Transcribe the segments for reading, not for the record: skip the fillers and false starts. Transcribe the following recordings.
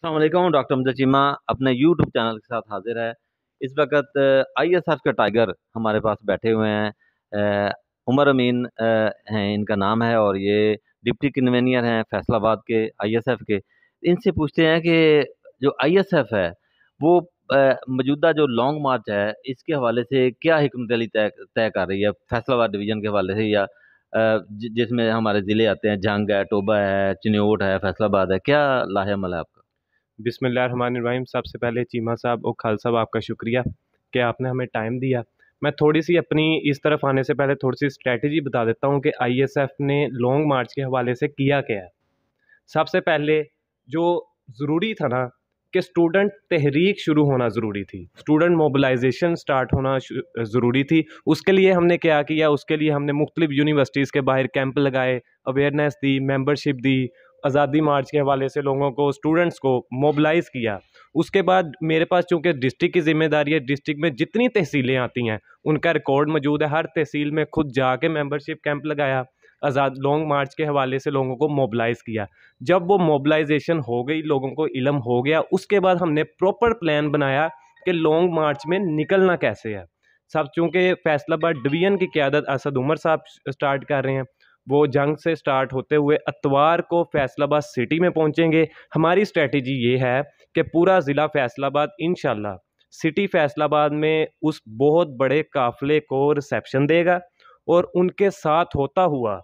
السلام علیکم، ڈاکٹر امجد چیمہ اپنے یوٹیوب چینل کے ساتھ حاضر ہے۔ اس وقت آئی ایس ایف کے ٹائیگر ہمارے پاس بیٹھے ہوئے ہیں۔ عمر امین ہیں ان کا نام ہے، اور یہ ڈپٹی کنوینئر ہیں فیصل آباد کے آئی ایس ایف کے۔ ان سے پوچھتے ہیں کہ جو آئی ایس ایف ہے وہ موجودہ جو لانگ مارچ ہے اس کے حوالے سے کیا حکمت عملی طے کر رہی ہے فیصل آباد ڈویژن کے حوالے سے، یا جس میں ہمارے ضلع آتے ہیں، جنگ ہے، ٹوبہ ہے، چنیوٹ ہے، فیصل آباد ہے، کیا لاہ عمل ہے آپ کا؟ بسم اللہ الرحمن الرحیم۔ سب سے پہلے چیمہ صاحب اور خالد صاحب آپ کا شکریہ کہ آپ نے ہمیں ٹائم دیا۔ میں تھوڑی سی اپنی اس طرف آنے سے پہلے تھوڑی سی اسٹریٹجی بتا دیتا ہوں کہ آئی ایس ایف نے لانگ مارچ کے حوالے سے کیا ہے۔ سب سے پہلے جو ضروری تھا نا کہ اسٹوڈنٹ تحریک شروع ہونا ضروری تھی، اسٹوڈنٹ موبلائزیشن سٹارٹ ہونا ضروری تھی۔ اس کے لیے ہم نے کیا کیا؟ اس کے لیے ہم نے مختلف یونیورسٹیز کے باہر کیمپ لگائے، اویئرنیس دی، ممبرشپ دی، آزادی مارچ کے حوالے سے لوگوں کو، اسٹوڈنٹس کو موبلائز کیا۔ اس کے بعد میرے پاس چونکہ ڈسٹرکٹ کی ذمہ داری ہے، ڈسٹرکٹ میں جتنی تحصیلیں آتی ہیں ان کا ریکارڈ موجود ہے، ہر تحصیل میں خود جا کے ممبرشپ کیمپ لگایا، آزاد لانگ مارچ کے حوالے سے لوگوں کو موبلائز کیا۔ جب وہ موبلائزیشن ہو گئی، لوگوں کو علم ہو گیا، اس کے بعد ہم نے پراپر پلان بنایا کہ لانگ مارچ میں نکلنا کیسے ہے۔ سب چونکہ فیصل آباد ڈویژن کی قیادت اسد عمر صاحب سٹارٹ کر رہے ہیں، وہ جنگ سے سٹارٹ ہوتے ہوئے اتوار کو فیصل آباد سٹی میں پہنچیں گے۔ ہماری اسٹریٹجی یہ ہے کہ پورا ضلع فیصل آباد انشاءاللہ سٹی فیصل آباد میں اس بہت بڑے قافلے کو ریسیپشن دے گا، اور ان کے ساتھ ہوتا ہوا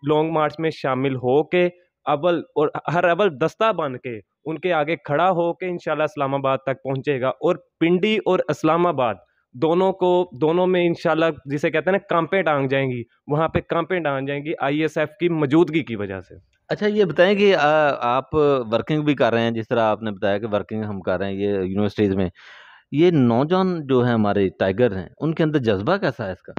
لانگ مارچ میں شامل ہو کے ہر اول دستہ بن کے ان کے آگے کھڑا ہو کے انشاءاللہ اسلام آباد تک پہنچے گا، اور پنڈی اور اسلام آباد دونوں میں انشاءاللہ جسے کہتے ہیں نا کانپیں ٹانگ جائیں گی، وہاں پہ کانپیں ٹانگ جائیں گی آئی ایس ایف کی موجودگی کی وجہ سے۔ اچھا، یہ بتائیں کہ آپ ورکنگ بھی کر رہے ہیں، جس طرح آپ نے بتایا کہ ورکنگ ہم کر رہے ہیں یہ یونیورسٹیز میں، یہ نوجوان جو ہیں ہمارے ٹائیگر ہیں ان کے اندر جذبہ کیسا ہے اس کا؟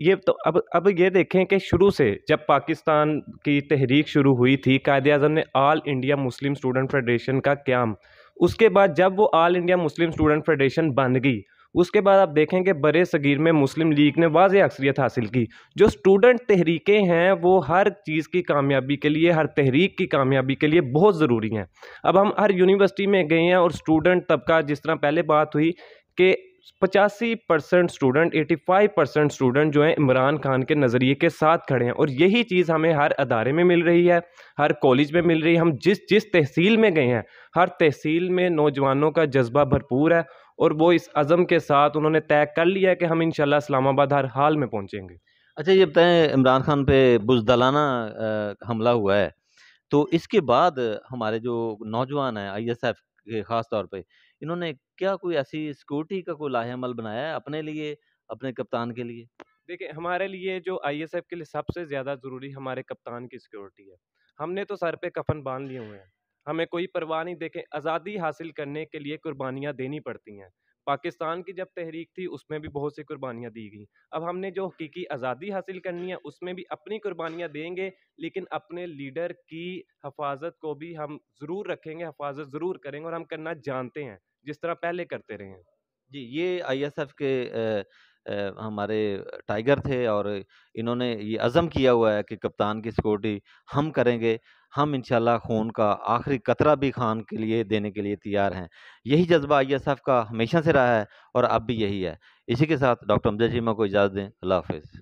یہ تو اب یہ دیکھیں کہ شروع سے جب پاکستان کی تحریک شروع ہوئی تھی، قائد اعظم نے آل انڈیا مسلم اسٹوڈنٹ فیڈریشن کا قیام، اس کے بعد جب وہ آل انڈیا مسلم اسٹوڈنٹ فیڈریشن بن گئی، اس کے بعد آپ دیکھیں کہ برے صغیر میں مسلم لیگ نے واضح اکثریت حاصل کی۔ جو اسٹوڈنٹ تحریکیں ہیں وہ ہر چیز کی کامیابی کے لیے، ہر تحریک کی کامیابی کے لیے بہت ضروری ہیں۔ اب ہم ہر یونیورسٹی میں گئے ہیں، اور اسٹوڈنٹ طبقہ جس طرح پہلے بات ہوئی کہ 85% اسٹوڈنٹ، 85% اسٹوڈنٹ جو ہیں عمران خان کے نظریے کے ساتھ کھڑے ہیں، اور یہی چیز ہمیں ہر ادارے میں مل رہی ہے، ہر کالج میں مل رہی ہے۔ ہم جس تحصیل میں گئے ہیں، ہر تحصیل میں نوجوانوں کا جذبہ بھرپور ہے، اور وہ اس عزم کے ساتھ انہوں نے طے کر لیا ہے کہ ہم انشاءاللہ اسلام آباد ہر حال میں پہنچیں گے۔ اچھا، یہ بتائیں عمران خان پہ بزدلانہ حملہ ہوا ہے، تو اس کے بعد ہمارے جو نوجوان ہیں آئی ایس ایف کے خاص طور پہ، انہوں نے کیا کوئی ایسی سیکورٹی کا کوئی لاہ عمل بنایا ہے اپنے لیے، اپنے کپتان کے لیے؟ دیکھیں، ہمارے لیے جو آئی ایس ایف کے لیے سب سے زیادہ ضروری ہمارے کپتان کی سیکورٹی ہے۔ ہم نے تو سر پہ کفن باندھ لیے ہوئے ہیں، ہمیں کوئی پرواہ نہیں۔ دیکھیں، آزادی حاصل کرنے کے لیے قربانیاں دینی پڑتی ہیں۔ پاکستان کی جب تحریک تھی اس میں بھی بہت سی قربانیاں دی گئیں۔ اب ہم نے جو حقیقی آزادی حاصل کرنی ہے اس میں بھی اپنی قربانیاں دیں گے، لیکن اپنے لیڈر کی حفاظت کو بھی ہم ضرور رکھیں گے، حفاظت ضرور کریں گے، اور ہم کرنا جانتے ہیں جس طرح پہلے کرتے رہے ہیں۔ جی، یہ آئی ایس ایف کے ہمارے ٹائیگر تھے، اور انہوں نے یہ عزم کیا ہوا ہے کہ کپتان کی سیکورٹی ہم کریں گے، ہم انشاءاللہ خون کا آخری قطرہ بھی خان کے لیے دینے کے لیے تیار ہیں۔ یہی جذبہ آئی ایس ایف کا ہمیشہ سے رہا ہے، اور اب بھی یہی ہے۔ اسی کے ساتھ ڈاکٹر امجد چیمہ کو اجازت دیں، اللہ حافظ۔